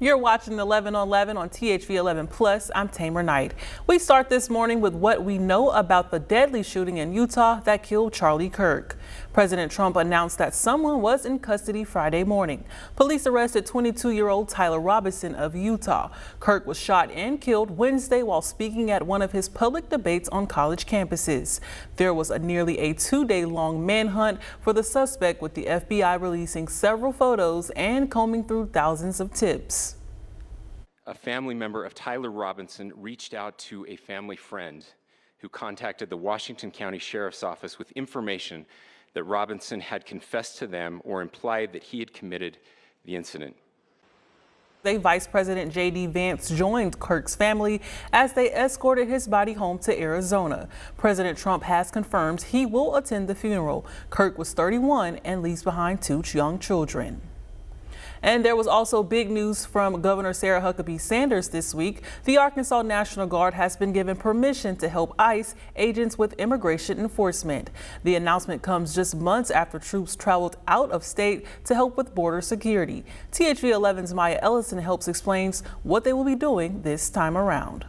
You're watching 11 on 11 on THV 11 Plus. I'm Tamer Knight. We start this morning with what we know about the deadly shooting in Utah that killed Charlie Kirk. President Trump announced that someone was in custody Friday morning. Police arrested 22-year-old Tyler Robinson of Utah. Kirk was shot and killed Wednesday while speaking at one of his public debates on college campuses. There was nearly a 2-day-long manhunt for the suspect, with the FBI releasing several photos and combing through thousands of tips. A family member of Tyler Robinson reached out to a family friend who contacted the Washington County Sheriff's Office with information that Robinson had confessed to them or implied that he had committed the incident. Vice President J.D. Vance joined Kirk's family as they escorted his body home to Arizona. President Trump has confirmed he will attend the funeral. Kirk was 31 and leaves behind 2 young children. And there was also big news from Governor Sarah Huckabee Sanders this week. The Arkansas National Guard has been given permission to help ICE agents with immigration enforcement. The announcement comes just months after troops traveled out of state to help with border security. THV 11's Maya Ellison helps explains what they will be doing this time around.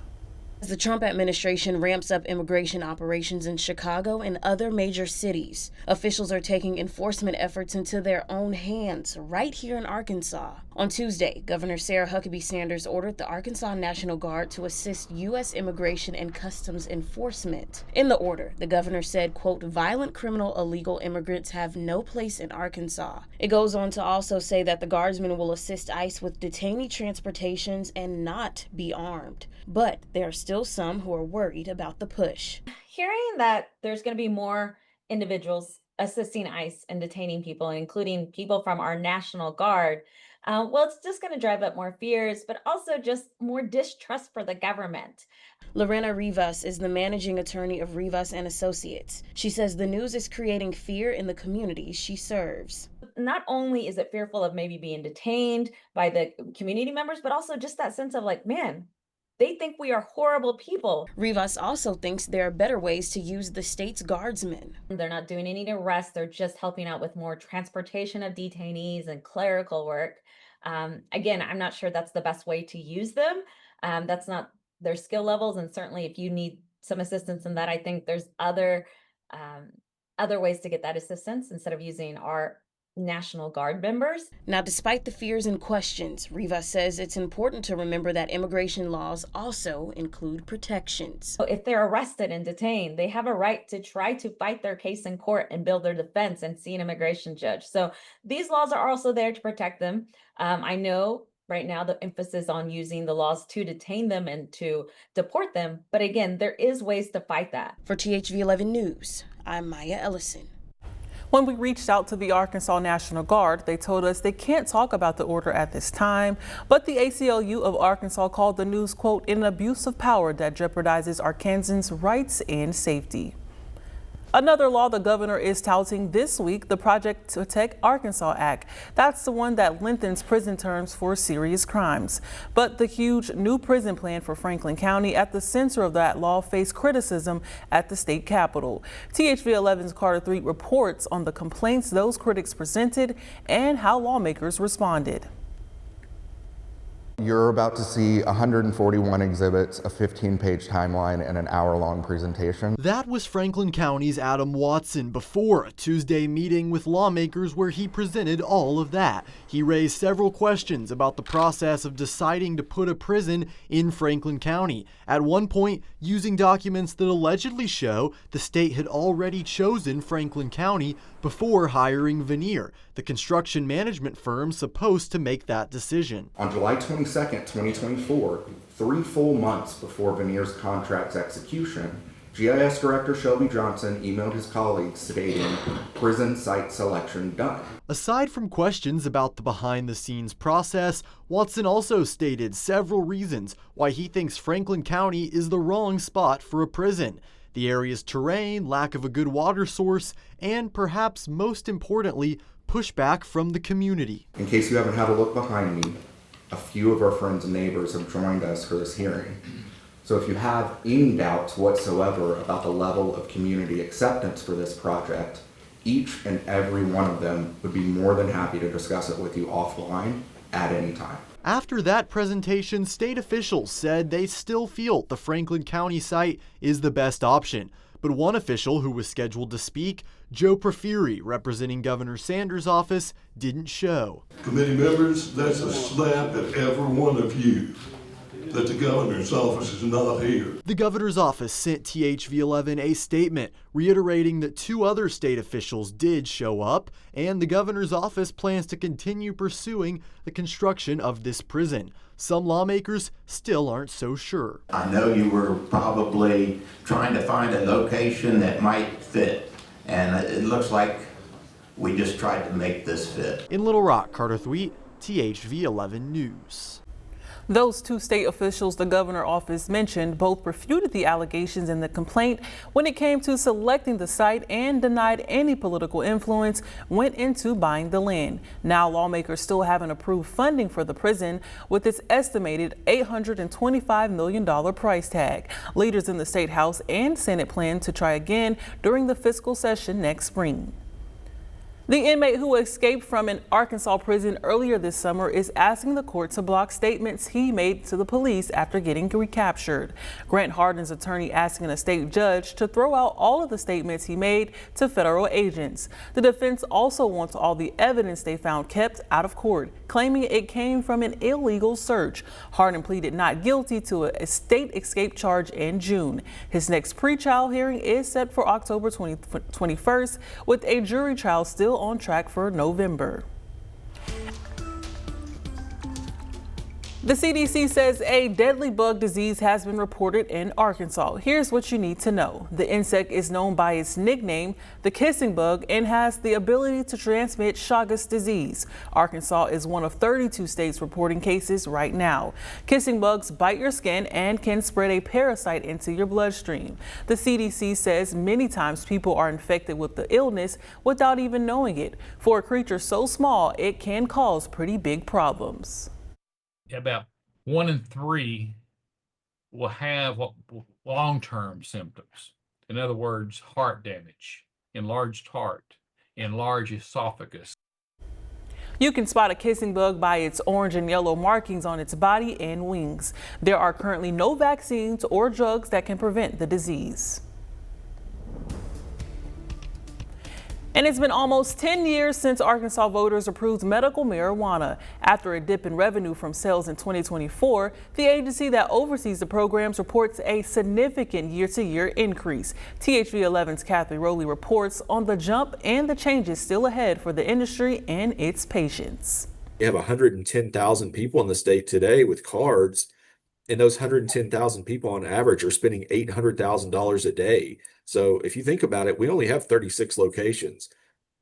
As the Trump administration ramps up immigration operations in Chicago and other major cities, officials are taking enforcement efforts into their own hands right here in Arkansas. On Tuesday, Governor Sarah Huckabee Sanders ordered the Arkansas National Guard to assist U.S. Immigration and Customs Enforcement. In the order, the governor said, quote, "Violent criminal illegal immigrants have no place in Arkansas." It goes on to also say that the guardsmen will assist ICE with detainee transportations and not be armed. But there are still some who are worried about the push. Hearing that there's going to be more individuals assisting ICE and detaining people, including people from our National Guard, well, it's just going to drive up more fears, but also just more distrust for the government. Lorena Rivas is the managing attorney of Rivas and Associates. She says the news is creating fear in the communities she serves. Not only is it fearful of maybe being detained by the community members, but also just that sense of like, man, they think we are horrible people. Rivas also thinks there are better ways to use the state's guardsmen. They're not doing any arrests. They're just helping out with more transportation of detainees and clerical work. Again, I'm not sure that's the best way to use them. That's not their skill levels. And certainly if you need some assistance in that, I think there's other ways to get that assistance instead of using our National Guard members. Now, despite the fears and questions, Rivas says it's important to remember that immigration laws also include protections. So if they're arrested and detained, they have a right to try to fight their case in court and build their defense and see an immigration judge. So these laws are also there to protect them. I know right now the emphasis on using the laws to detain them and to deport them. But again, there is ways to fight that. For THV 11 News, I'm Maya Ellison. When we reached out to the Arkansas National Guard, they told us they can't talk about the order at this time, but the ACLU of Arkansas called the news, quote, "an abuse of power that jeopardizes Arkansans' rights and safety." Another law the governor is touting this week, the Project to Protect Arkansas Act. That's the one that lengthens prison terms for serious crimes. But the huge new prison plan for Franklin County at the center of that law faced criticism at the state capitol. THV 11's Carter Threet reports on the complaints those critics presented and how lawmakers responded. You're about to see 141 exhibits, a 15-page timeline, and an hour-long presentation. That was Franklin County's Adam Watson before a Tuesday meeting with lawmakers where he presented all of that. He raised several questions about the process of deciding to put a prison in Franklin County. At one point, using documents that allegedly show the state had already chosen Franklin County before hiring Veneer, the construction management firm supposed to make that decision. On July 22nd, 2024, 3 full months before Veneer's contract's execution, GIS Director Shelby Johnson emailed his colleagues stating, "Prison site selection done." Aside from questions about the behind-the-scenes process, Watson also stated several reasons why he thinks Franklin County is the wrong spot for a prison. The area's terrain, lack of a good water source, and perhaps most importantly, pushback from the community. In case you haven't had a look behind me, a few of our friends and neighbors have joined us for this hearing. So if you have any doubts whatsoever about the level of community acceptance for this project, each and every one of them would be more than happy to discuss it with you offline at any time. After that presentation, state officials said they still feel the Franklin County site is the best option. But one official who was scheduled to speak, Joe Porfiry, representing Governor Sanders' office, didn't show. Committee members, that's a slap at every one of you that the governor's office is not here. The governor's office sent THV11 a statement reiterating that 2 other state officials did show up, and the governor's office plans to continue pursuing the construction of this prison. Some lawmakers still aren't so sure. I know you were probably trying to find a location that might fit, and it looks like we just tried to make this fit. In Little Rock, Carter Thweet, THV11 News. Those 2 state officials the governor's office mentioned both refuted the allegations in the complaint when it came to selecting the site and denied any political influence went into buying the land. Now lawmakers still haven't approved funding for the prison with its estimated $825 million price tag. Leaders in the State House and Senate plan to try again during the fiscal session next spring. The inmate who escaped from an Arkansas prison earlier this summer is asking the court to block statements he made to the police after getting recaptured. Grant Hardin's attorney asking a state judge to throw out all of the statements he made to federal agents. The defense also wants all the evidence they found kept out of court, claiming it came from an illegal search. Hardin pleaded not guilty to a state escape charge in June. His next pretrial hearing is set for October 21st, with a jury trial still on track for November. The CDC says a deadly bug disease has been reported in Arkansas. Here's what you need to know. The insect is known by its nickname, the kissing bug, and has the ability to transmit Chagas disease. Arkansas is one of 32 states reporting cases right now. Kissing bugs bite your skin and can spread a parasite into your bloodstream. The CDC says many times people are infected with the illness without even knowing it. For a creature so small, it can cause pretty big problems. About 1 in 3 will have long-term symptoms. In other words, heart damage, enlarged heart, enlarged esophagus. You can spot a kissing bug by its orange and yellow markings on its body and wings. There are currently no vaccines or drugs that can prevent the disease. And it's been almost 10 years since Arkansas voters approved medical marijuana. After a dip in revenue from sales in 2024, the agency that oversees the programs reports a significant year-to-year increase. THV11's Kathy Rowley reports on the jump and the changes still ahead for the industry and its patients. You have 110,000 people in the state today with cards, and those 110,000 people on average are spending $800,000 a day. So if you think about it, we only have 36 locations,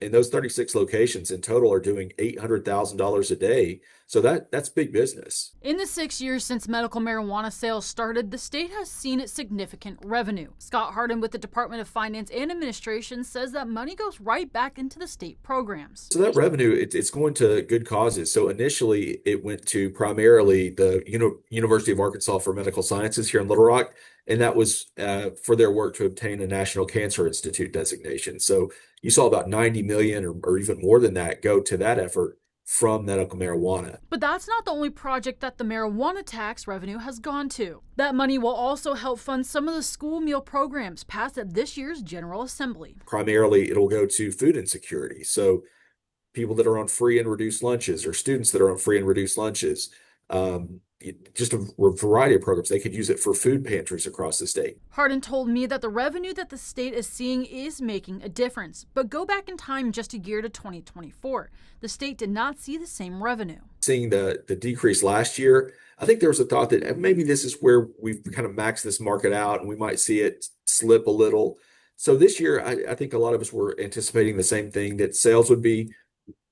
and those 36 locations in total are doing $800,000 a day. So that's big business. In the 6 years since medical marijuana sales started, the state has seen its significant revenue. Scott Hardin with the Department of Finance and Administration says that money goes right back into the state programs. So that revenue, it's going to good causes. So initially it went to primarily the University of Arkansas for Medical Sciences here in Little Rock, and that was for their work to obtain a National Cancer Institute designation. So you saw about 90 million or even more than that go to that effort from medical marijuana. But that's not the only project that the marijuana tax revenue has gone to. That money will also help fund some of the school meal programs passed at this year's General Assembly. Primarily, it'll go to food insecurity. So people that are on free and reduced lunches, or students that are on free and reduced lunches, just a variety of programs. They could use it for food pantries across the state. Hardin told me that the revenue that the state is seeing is making a difference. But go back in time just a year to 2024. The state did not see the same revenue. Seeing the decrease last year, I think there was a thought that maybe this is where we've kind of maxed this market out and we might see it slip a little. So this year, I think a lot of us were anticipating the same thing, that sales would be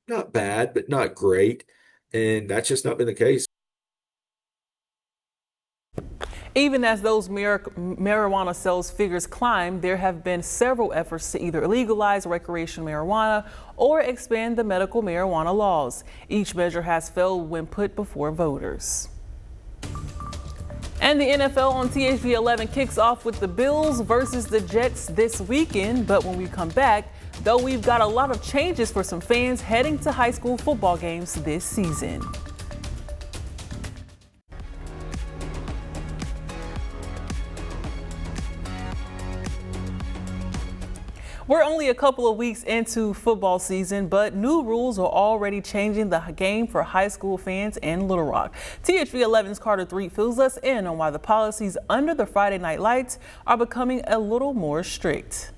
not bad, but not great. And that's just not been the case. Even as those marijuana sales figures climb, there have been several efforts to either legalize recreational marijuana or expand the medical marijuana laws. Each measure has failed when put before voters. And the NFL on THV11 kicks off with the Bills versus the Jets this weekend. But when we come back, though, we've got a lot of changes for some fans heading to high school football games this season. We're only a couple of weeks into football season, but new rules are already changing the game for high school fans in Little Rock. THV 11's Carter Threet fills us in on why the policies under the Friday night lights are becoming a little more strict.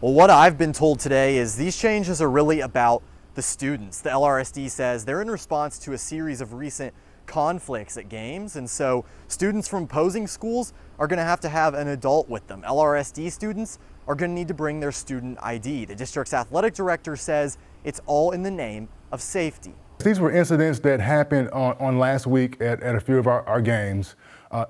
Well, what I've been told today is these changes are really about the students. The LRSD says they're in response to a series of recent conflicts at games, and so students from opposing schools are going to have an adult with them. LRSD students are going to need to bring their student ID. The district's athletic director says it's all in the name of safety. These were incidents that happened on last week at a few of our games.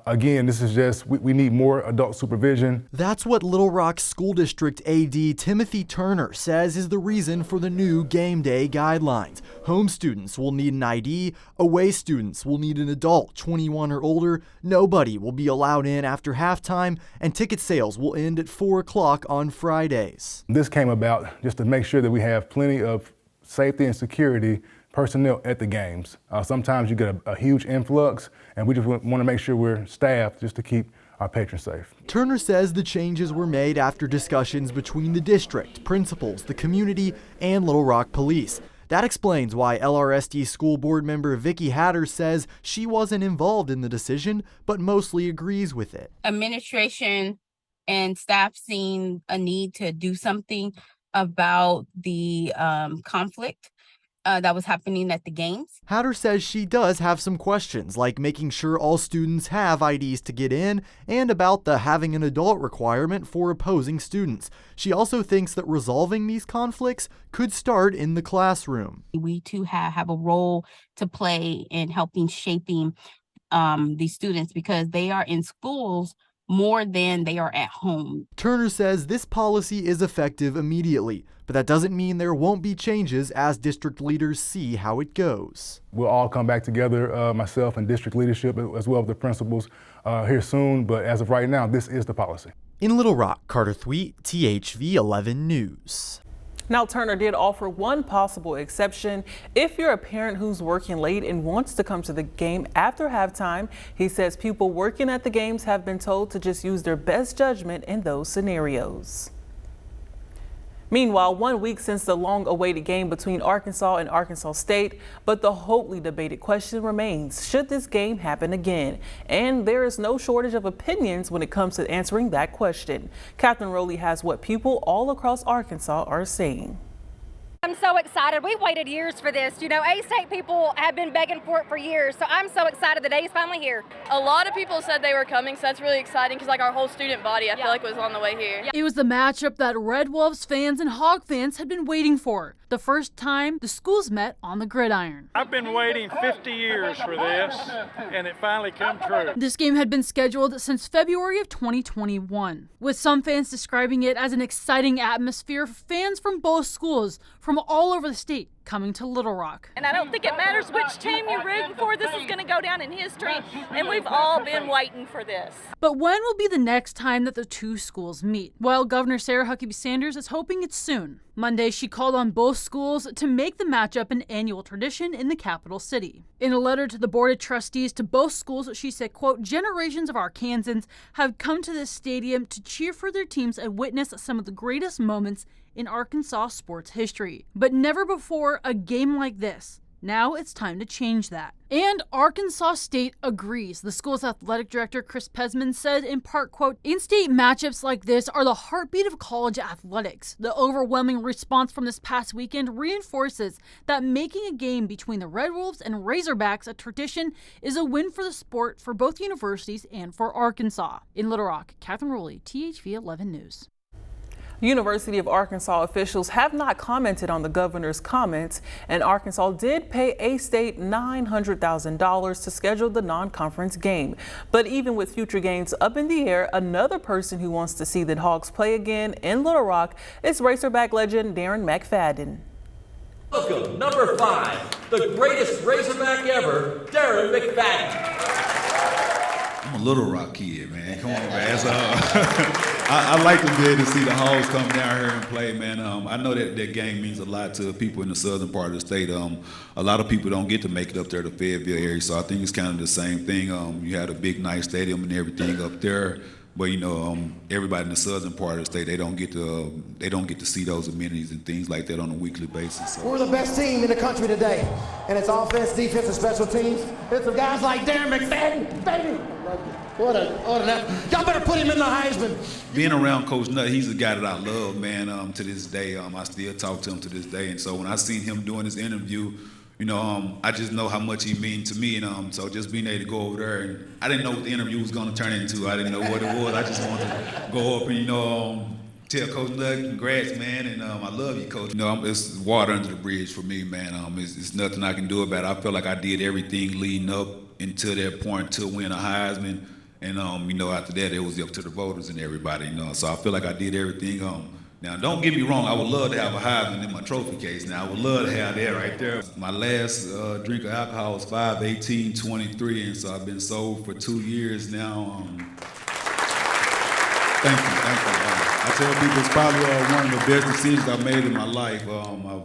Again, this is just, we need more adult supervision. That's what Little Rock School District AD Timothy Turner says is the reason for the new game day guidelines. Home students will need an ID, away students will need an adult 21 or older, nobody will be allowed in after halftime, and ticket sales will end at 4 o'clock on Fridays. This came about just to make sure that we have plenty of safety and security personnel at the games. Sometimes you get a huge influx, and we just want to make sure we're staffed just to keep our patrons safe. Turner says the changes were made after discussions between the district, principals, the community, and Little Rock Police. That explains why LRSD school board member Vicki Hatter says she wasn't involved in the decision, but mostly agrees with it. Administration and staff seen a need to do something about the conflict that was happening at the games. Hatter says she does have some questions, like making sure all students have IDs to get in and about the having an adult requirement for opposing students. She also thinks that resolving these conflicts could start in the classroom. We too have a role to play in helping shaping these students because they are in schools more than they are at home. Turner says this policy is effective immediately, but that doesn't mean there won't be changes as district leaders see how it goes. We'll all come back together, myself and district leadership, as well as the principals here soon, but as of right now, this is the policy. In Little Rock, Carter Thweet, THV 11 News. Now, Turner did offer one possible exception. If you're a parent who's working late and wants to come to the game after halftime, he says people working at the games have been told to just use their best judgment in those scenarios. Meanwhile, 1 week since the long-awaited game between Arkansas and Arkansas State, but the hotly debated question remains, should this game happen again? And there is no shortage of opinions when it comes to answering that question. Catherine Rowley has what people all across Arkansas are saying. I'm so excited. We've waited years for this. You know, A-State people have been begging for it for years, so I'm so excited the day is finally here. A lot of people said they were coming, so that's really exciting because like our whole student body, I feel like was on the way here. It was the matchup that Red Wolves fans and Hog fans had been waiting for. The first time the schools met on the gridiron. I've been waiting 50 years for this, and it finally come true. This game had been scheduled since February of 2021, with some fans describing it as an exciting atmosphere for fans from both schools from all over the state coming to Little Rock. And I don't think it matters which team you're rooting for. This is going to go down in history, and we've all been waiting for this. But when will be the next time that the two schools meet? Well, Governor Sarah Huckabee Sanders is hoping it's soon. Monday, she called on both schools to make the matchup an annual tradition in the capital city. In a letter to the Board of Trustees to both schools, she said, quote, generations of Arkansans have come to this stadium to cheer for their teams and witness some of the greatest moments in Arkansas sports history. But never before a game like this. Now it's time to change that. And Arkansas State agrees. The school's athletic director, Chris Pesman, said in part, quote, in-state matchups like this are the heartbeat of college athletics. The overwhelming response from this past weekend reinforces that making a game between the Red Wolves and Razorbacks a tradition is a win for the sport for both universities and for Arkansas. In Little Rock, Catherine Rowley, THV 11 News. University of Arkansas officials have not commented on the governor's comments, and Arkansas did pay A-State $900,000 to schedule the non-conference game. But even with future games up in the air, another person who wants to see the Hogs play again in Little Rock is Razorback legend Darren McFadden. Welcome, number 5, the greatest Razorback ever, Darren McFadden. I'm a Little Rock kid, man. Come on, man. So, I like to be able to see the Hogs come down here and play, man. I know that game means a lot to people in the southern part of the state. A lot of people don't get to make it up there to Fayetteville area, so I think it's kind of the same thing. You had a big, nice stadium and everything up there. But everybody in the southern part of the state, they don't get to see those amenities and things like that on a weekly basis. So. We're the best team in the country today, and it's offense, defense, and special teams. It's the guys like Darren McFadden, baby. What an y'all better put him in the Heisman. Being around Coach Nutt, he's a guy that I love, man. To this day, I still talk to him to this day, and so when I seen him doing this interview, I just know how much he means to me, and so just being able to go over there, and I didn't know what the interview was going to turn into. I didn't know what it was. I just wanted to go up and tell Coach Nutt, congrats, man, and I love you, Coach. It's water under the bridge for me, man. It's nothing I can do about it. I feel like I did everything leading up until that point to win a Heisman. And, after that, it was up to the voters and everybody, So I feel like I did everything. Now, don't get me wrong. I would love to have a Heisman in my trophy case. Now, I would love to have that right there. My last drink of alcohol was 5/18/23, and so I've been sober for 2 years now. Thank you. I tell people it's probably one of the best decisions I've made in my life. I've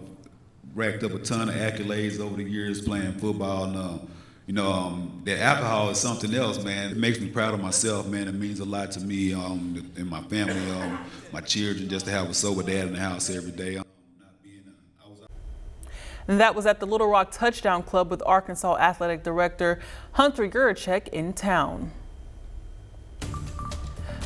racked up a ton of accolades over the years playing football, and that alcohol is something else, man. It makes me proud of myself, man. It means a lot to me and my family, my children, just to have a sober dad in the house every day. And that was at the Little Rock Touchdown Club with Arkansas Athletic Director Hunter Gurachek in town.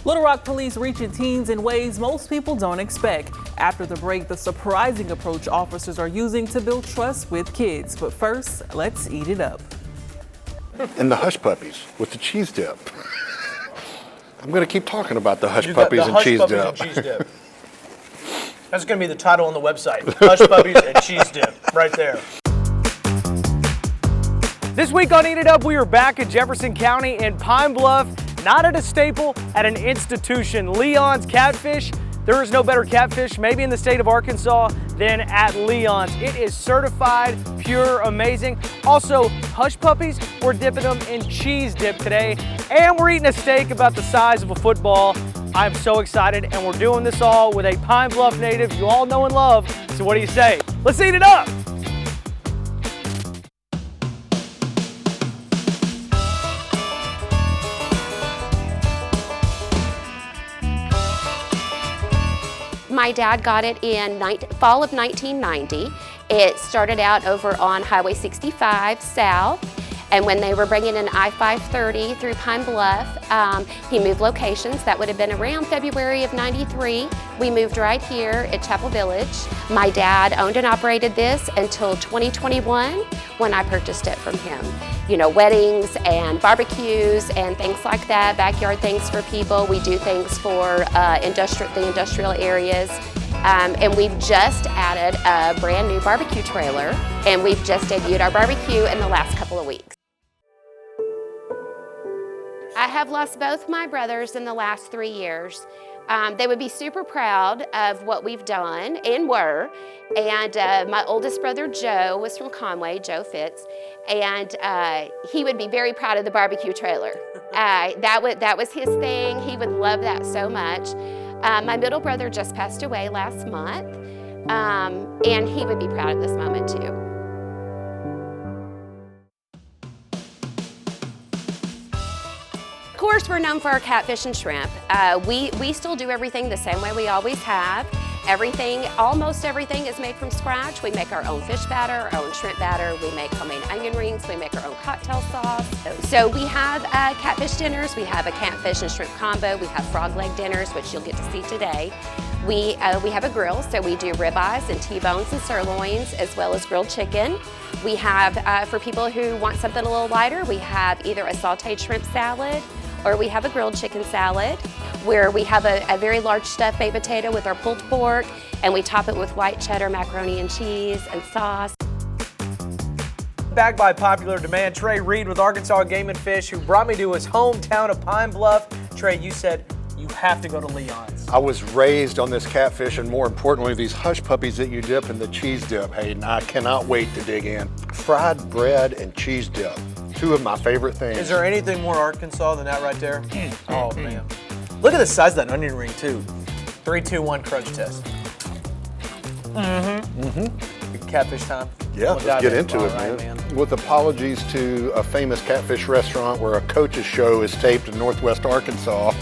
Little Rock police reaching teens in ways most people don't expect. After the break, the surprising approach officers are using to build trust with kids. But first, let's eat it up. And the hush puppies with the cheese dip. I'm going to keep talking about the hush puppies and cheese dip. That's going to be the title on the website. Hush puppies and cheese dip, right there. This week on Eat It Up, we are back in Jefferson County in Pine Bluff, not at a staple, at an institution, Leon's Catfish. There is no better catfish, maybe in the state of Arkansas, than at Leon's. It is certified, pure, amazing. Also, hush puppies, we're dipping them in cheese dip today. And we're eating a steak about the size of a football. I'm so excited, and we're doing this all with a Pine Bluff native you all know and love. So what do you say? Let's eat it up! My dad got it in fall of 1990. It started out over on Highway 65 South, and when they were bringing in I-530 through Pine Bluff, he moved locations. That would have been around February of '93. We moved right here at Chapel Village. My dad owned and operated this until 2021 when I purchased it from him. Weddings and barbecues and things like that, backyard things for people. We do things for the industrial areas. And we've just added a brand new barbecue trailer, and we've just debuted our barbecue in the last couple of weeks. I have lost both my brothers in the last 3 years. They would be super proud of what we've done and were. And my oldest brother, Joe, was from Conway, Joe Fitz, and he would be very proud of the barbecue trailer. That was his thing. He would love that so much. My middle brother just passed away last month, and he would be proud of this moment too. Of course, we're known for our catfish and shrimp. We still do everything the same way we always have. Almost everything is made from scratch. We make our own fish batter, our own shrimp batter. We make homemade onion rings. We make our own cocktail sauce. So we have catfish dinners. We have a catfish and shrimp combo. We have frog leg dinners, which you'll get to see today. We have a grill, so we do ribeyes and T-bones and sirloins, as well as grilled chicken. We have, for people who want something a little lighter, we have either a sauteed shrimp salad, or we have a grilled chicken salad, where we have a very large stuffed baked potato with our pulled pork, and we top it with white cheddar, macaroni and cheese, and sauce. Backed by popular demand, Trey Reed with Arkansas Game and Fish, who brought me to his hometown of Pine Bluff. Trey, you said you have to go to Leon's. I was raised on this catfish, and more importantly, these hush puppies that you dip in the cheese dip, Hayden. I cannot wait to dig in. Fried bread and cheese dip, two of my favorite things. Is there anything more Arkansas than that right there? Oh, man. Look at the size of that onion ring, too. 3, 2, 1, crunch test. Catfish time. Yeah, let's get into it, man. With apologies to a famous catfish restaurant where a coach's show is taped in Northwest Arkansas,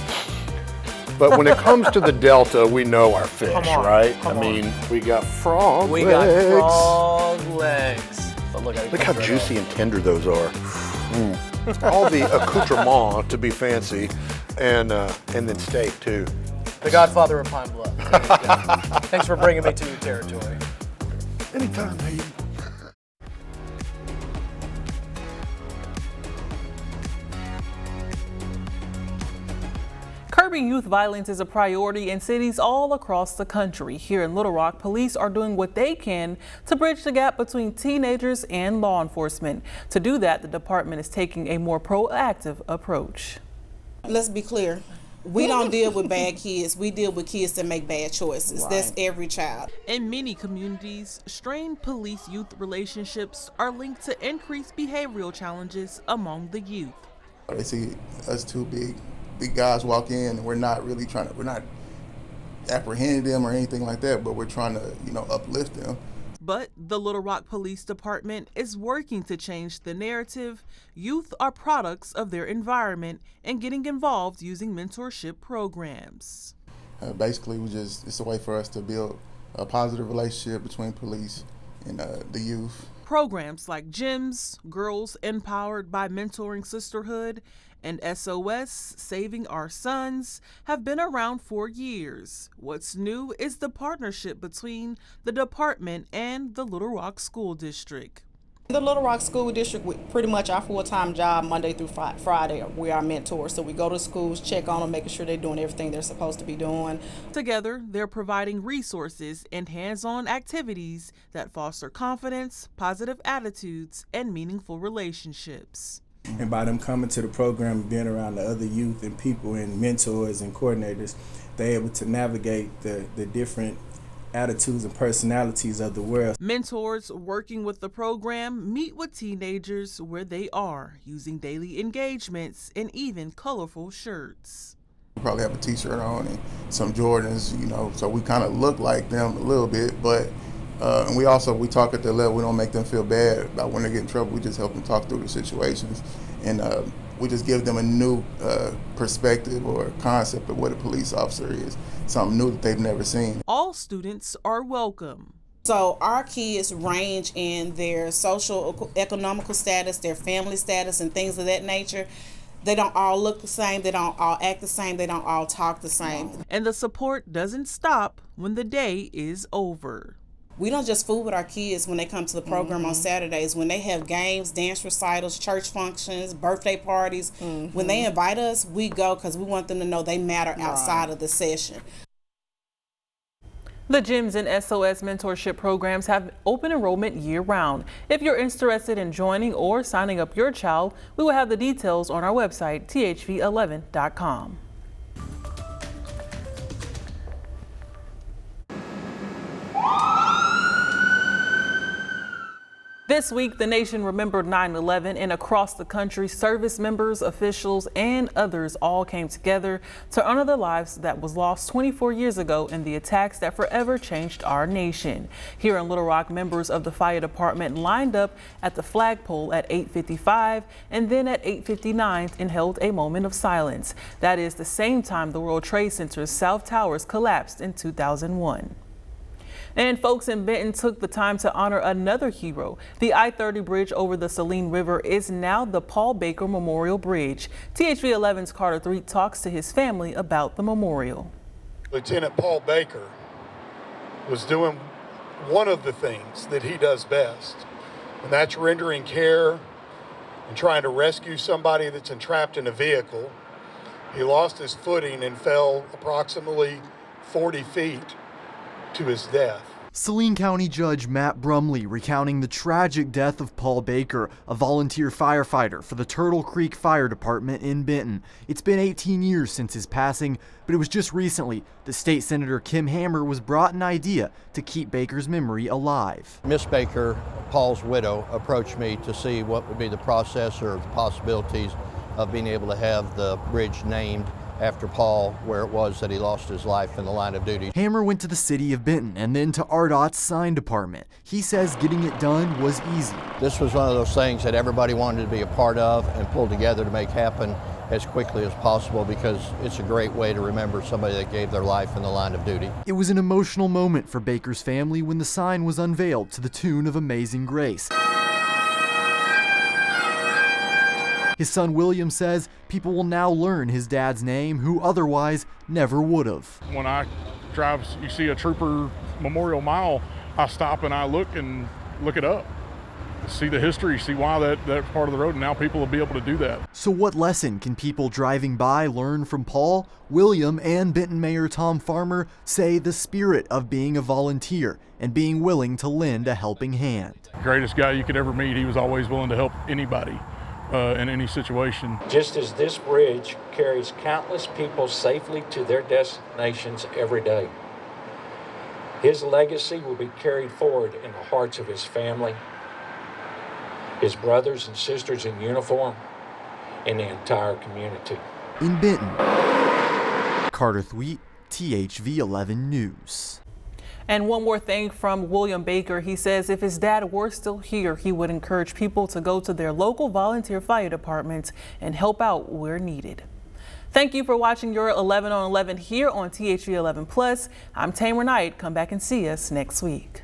But when it comes to the Delta, we know our fish, Come on, right? come I mean, we got frog We legs. got frog legs. But Look how juicy and tender those are. All the accoutrement, to be fancy, and then steak too. The Godfather of Pine Bluff. Thanks for bringing me to your territory. Anytime, Hayden. Curbing youth violence is a priority in cities all across the country. Here in Little Rock, police are doing what they can to bridge the gap between teenagers and law enforcement. To do that, the department is taking a more proactive approach. Let's be clear. We don't deal with bad kids. We deal with kids that make bad choices. Right. That's every child. In many communities, strained police-youth relationships are linked to increased behavioral challenges among the youth. They see us two big guys walk in, and we're not apprehending them or anything like that, but we're trying to, uplift them. But the Little Rock Police Department is working to change the narrative. Youth are products of their environment and getting involved using mentorship programs. Basically, it's a way for us to build a positive relationship between police and the youth. Programs like GEMS, Girls Empowered by Mentoring Sisterhood, and SOS, Saving Our Sons, have been around for years. What's new is the partnership between the department and the Little Rock School District. The Little Rock School District, pretty much our full-time job, Monday through Friday, we are mentors. So we go to schools, check on them, making sure they're doing everything they're supposed to be doing. Together, they're providing resources and hands-on activities that foster confidence, positive attitudes, and meaningful relationships. And by them coming to the program and being around the other youth and people and mentors and coordinators, they're able to navigate the different attitudes and personalities of the world. Mentors working with the program meet with teenagers where they are, using daily engagements and even colorful shirts. We probably have a t-shirt on and some Jordans, so we kind of look like them a little bit, but and we talk at their level. We don't make them feel bad about when they get in trouble. We just help them talk through the situations, and we just give them a new perspective or concept of what a police officer is, something new that they've never seen. All students are welcome. So our kids range in their social, economical status, their family status, and things of that nature. They don't all look the same, they don't all act the same, they don't all talk the same. And the support doesn't stop when the day is over. We don't just fool with our kids when they come to the program on Saturdays. When they have games, dance recitals, church functions, birthday parties, when they invite us, we go because we want them to know they matter outside of the session. The GEMS and SOS mentorship programs have open enrollment year-round. If you're interested in joining or signing up your child, we will have the details on our website, thv11.com. This week, the nation remembered 9/11, and across the country, service members, officials, and others all came together to honor the lives that was lost 24 years ago in the attacks that forever changed our nation. Here in Little Rock, members of the fire department lined up at the flagpole at 8:55 and then at 8:59 and held a moment of silence. That is the same time the World Trade Center's South Towers collapsed in 2001. And folks in Benton took the time to honor another hero. The I-30 bridge over the Saline River is now the Paul Baker Memorial Bridge. THV 11's Carter Threet talks to his family about the memorial. Lieutenant Paul Baker was doing one of the things that he does best, and that's rendering care and trying to rescue somebody that's entrapped in a vehicle. He lost his footing and fell approximately 40 feet to his death. Saline County Judge Matt Brumley recounting the tragic death of Paul Baker, a volunteer firefighter for the Turtle Creek Fire Department in Benton. It's been 18 years since his passing, but it was just recently that State Senator Kim Hammer was brought an idea to keep Baker's memory alive. Miss Baker, Paul's widow, approached me to see what would be the process or the possibilities of being able to have the bridge named after Paul, where it was that he lost his life in the line of duty. Hammer went to the city of Benton and then to RDOT's sign department. He says getting it done was easy. This was one of those things that everybody wanted to be a part of and pull together to make happen, as quickly as possible because it's a great way to remember somebody that gave their life in the line of duty. It was an emotional moment for Baker's family when the sign was unveiled to the tune of Amazing Grace. His son William says people will now learn his dad's name who otherwise never would have. When I drive, you see a trooper memorial mile, I stop and I look it up. See the history, see why that part of the road, and now people will be able to do that. So what lesson can people driving by learn from Paul? William and Benton Mayor Tom Farmer say the spirit of being a volunteer and being willing to lend a helping hand. Greatest guy you could ever meet. He was always willing to help anybody in any situation. Just as this bridge carries countless people safely to their destinations every day, his legacy will be carried forward in the hearts of his family, his brothers and sisters in uniform, and the entire community. In Benton, Carter Thweet, THV 11 News. And one more thing from William Baker. He says if his dad were still here, he would encourage people to go to their local volunteer fire departments and help out where needed. Thank you for watching your 11 on 11 here on THV 11 Plus. I'm Tamer Knight. Come back and see us next week.